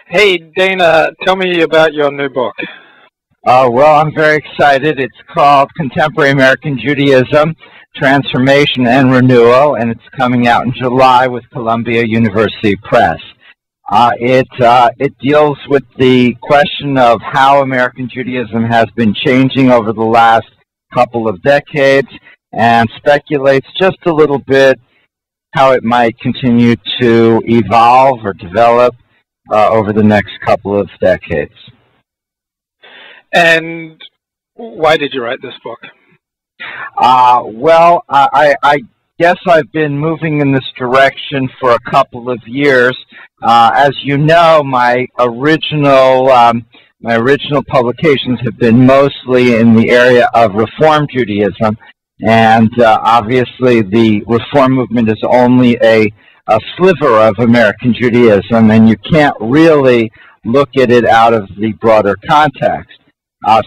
Hey, Dana, tell me about your new book. Well, I'm very excited. It's called Contemporary American Judaism, Transformation and Renewal, and it's coming out in July with Columbia University Press. It deals with the question of how American Judaism has been changing over the last couple of decades and speculates just a little bit how it might continue to evolve or develop over the next couple of decades. And why did you write this book? Well, I guess I've been moving in this direction for a couple of years. As you know, my original publications have been mostly in the area of Reform Judaism, and obviously the Reform movement is only a sliver of American Judaism, and you can't really look at it out of the broader context.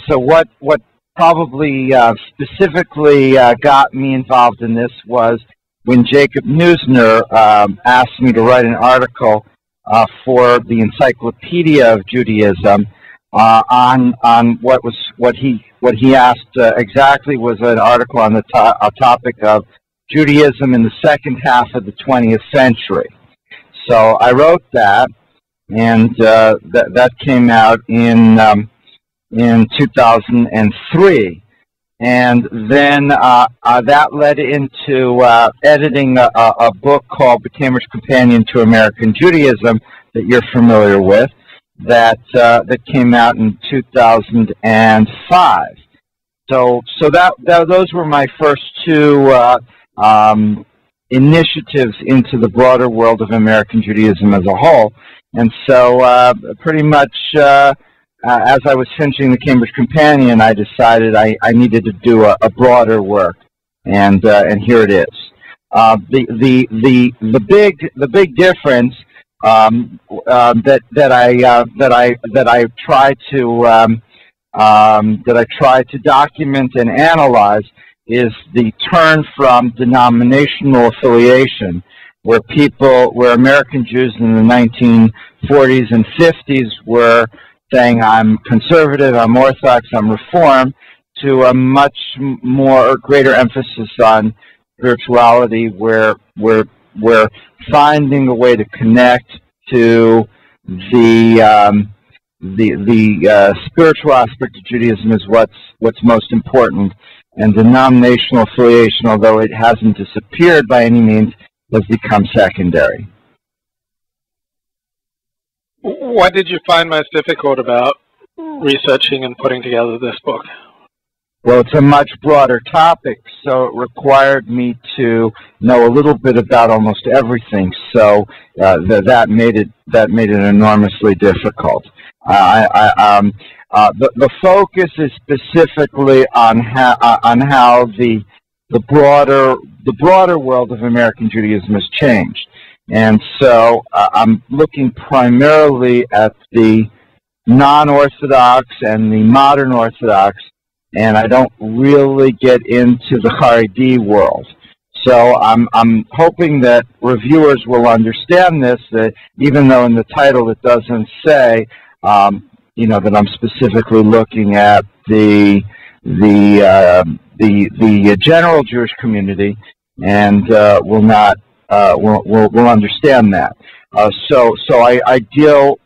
So what probably specifically got me involved in this was when Jacob Neusner asked me to write an article for the Encyclopedia of Judaism on what he asked exactly was an article on the topic of Judaism in the second half of the 20th century. So I wrote that, and that came out in 2003, and then that led into editing a book called The Cambridge Companion to American Judaism that you're familiar with, that came out in 2005. So those were my first two initiatives into the broader world of American Judaism as a whole, and so pretty much. As I was finishing the Cambridge Companion, I decided I needed to do a broader work, and here it is. The big difference that I try to document and analyze is the turn from denominational affiliation, where American Jews in the 1940s and 50s were saying I'm conservative, I'm Orthodox, I'm Reform, to a much more greater emphasis on spirituality, where we're finding a way to connect to the spiritual aspect of Judaism is what's most important, and denominational affiliation, although it hasn't disappeared by any means, has become secondary. What did you find most difficult about researching and putting together this book? Well, it's a much broader topic, so it required me to know a little bit about almost everything. So that made it enormously difficult. The focus is specifically on how the broader world of American Judaism has changed. And so I'm looking primarily at the non-Orthodox and the modern Orthodox, and I don't really get into the Haredi world. So I'm hoping that reviewers will understand this, that even though in the title it doesn't say, that I'm specifically looking at the general Jewish community, and will understand that. So I deal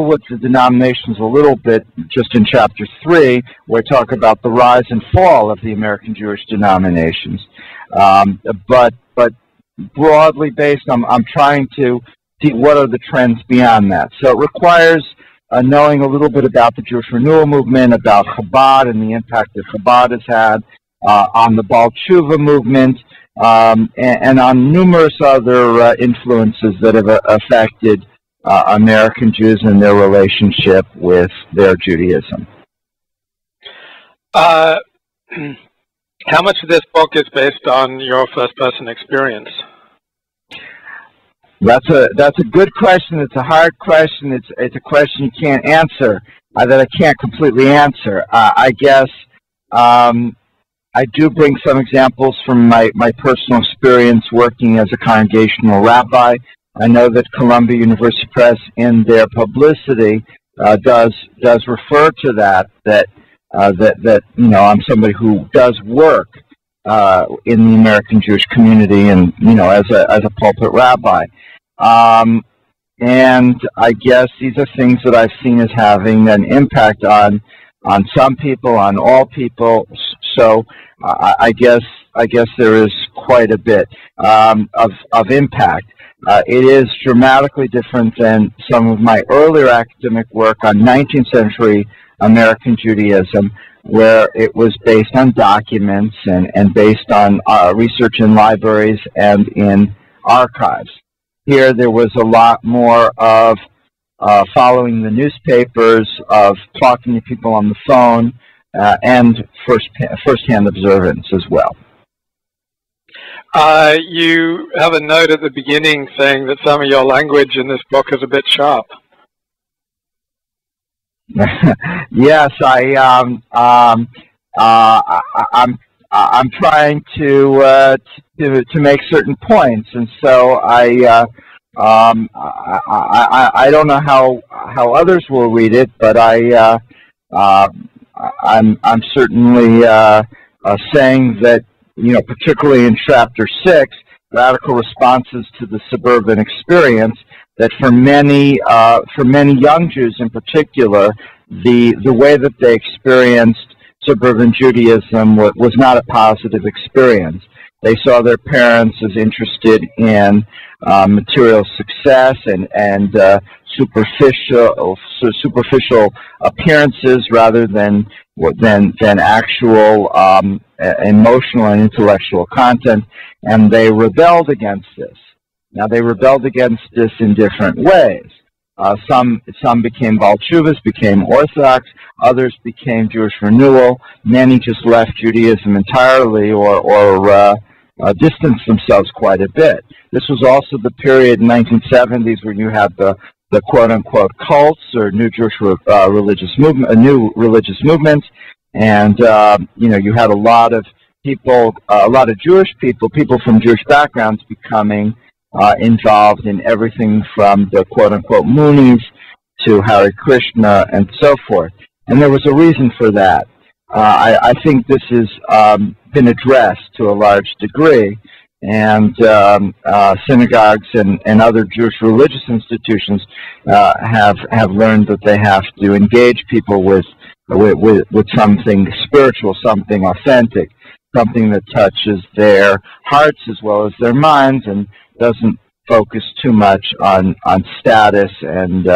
with the denominations a little bit just in chapter 3, where I talk about the rise and fall of the American Jewish denominations. But broadly based, I'm trying to see what are the trends beyond that. So it requires knowing a little bit about the Jewish Renewal movement, about Chabad and the impact that Chabad has had on the Baal Tshuva movement, and on numerous other influences that have affected American Jews and their relationship with their Judaism. How much of this book is based on your first-person experience? That's a good question. It's a hard question. It's a question you can't answer, that I can't completely answer. I guess I do bring some examples from my personal experience working as a congregational rabbi I know that Columbia University Press, in their publicity, does refer to that I'm somebody who does work in the American Jewish community, and as a pulpit rabbi. And I guess these are things that I've seen as having an impact on some people, on all people. So I guess there is quite a bit of impact. It is dramatically different than some of my earlier academic work on 19th century American Judaism, where it was based on documents and based on research in libraries and in archives. Here there was a lot more of following the newspapers, of talking to people on the phone, and first-hand observance as well. You have a note at the beginning saying that some of your language in this book is a bit sharp. Yes, I'm trying to make certain points, and so I don't know how others will read it, but I'm certainly saying that, particularly in Chapter 6, radical responses to the suburban experience, that for many young Jews in particular, the way that they experienced suburban Judaism was not a positive experience. They saw their parents as interested in material success and superficial appearances rather than actual emotional and intellectual content, and they rebelled against this. Now, they rebelled against this in different ways. Some became Baal Teshuvas, became Orthodox. Others became Jewish Renewal. Many just left Judaism entirely or distanced themselves quite a bit. This was also the period in the 1970s when you had the quote-unquote cults or new Jewish religious movements, and you had a lot of people, a lot of Jewish people from Jewish backgrounds becoming involved in everything from the quote-unquote Moonies to Hare Krishna and so forth. And there was a reason for that. I think this has been addressed to a large degree, and synagogues and other Jewish religious institutions have learned that they have to engage people with something spiritual, something authentic, something that touches their hearts as well as their minds, and doesn't focus too much on status and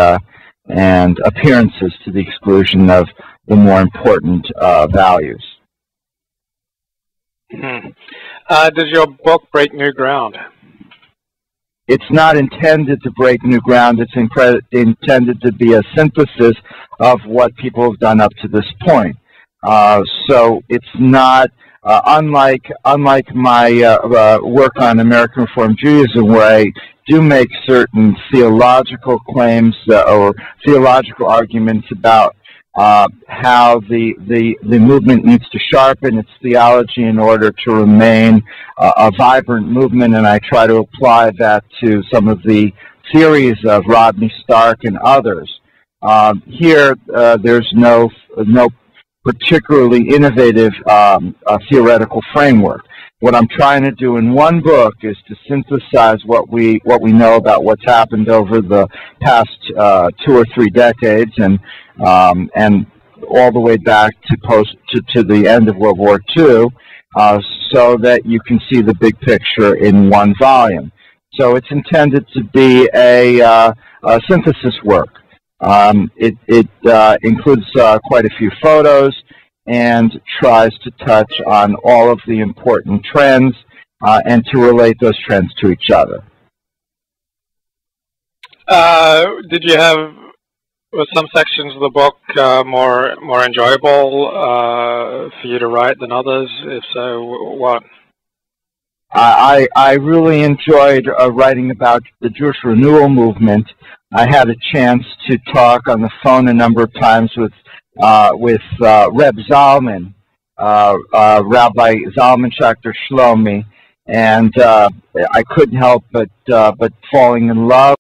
appearances to the exclusion of the more important values. Mm-hmm. Does your book break new ground? It's not intended to break new ground. It's intended to be a synthesis of what people have done up to this point. So it's not unlike my work on American Reform Judaism, where I do make certain theological claims or theological arguments about how the movement needs to sharpen its theology in order to remain a vibrant movement, and I try to apply that to some of the theories of Rodney Stark and others. Here, there's no particularly innovative theoretical framework. What I'm trying to do in one book is to synthesize what we know about what's happened over the past 2 or 3 decades, and all the way back to the end of World War II, so that you can see the big picture in one volume. So it's intended to be a synthesis work. It includes quite a few photos and tries to touch on all of the important trends and to relate those trends to each other. Did you have some sections of the book more enjoyable for you to write than others? If so, what? I really enjoyed writing about the Jewish Renewal movement. I had a chance to talk on the phone a number of times with Reb Zalman, Rabbi Zalman Schachter Shlomi, and I couldn't help but falling in love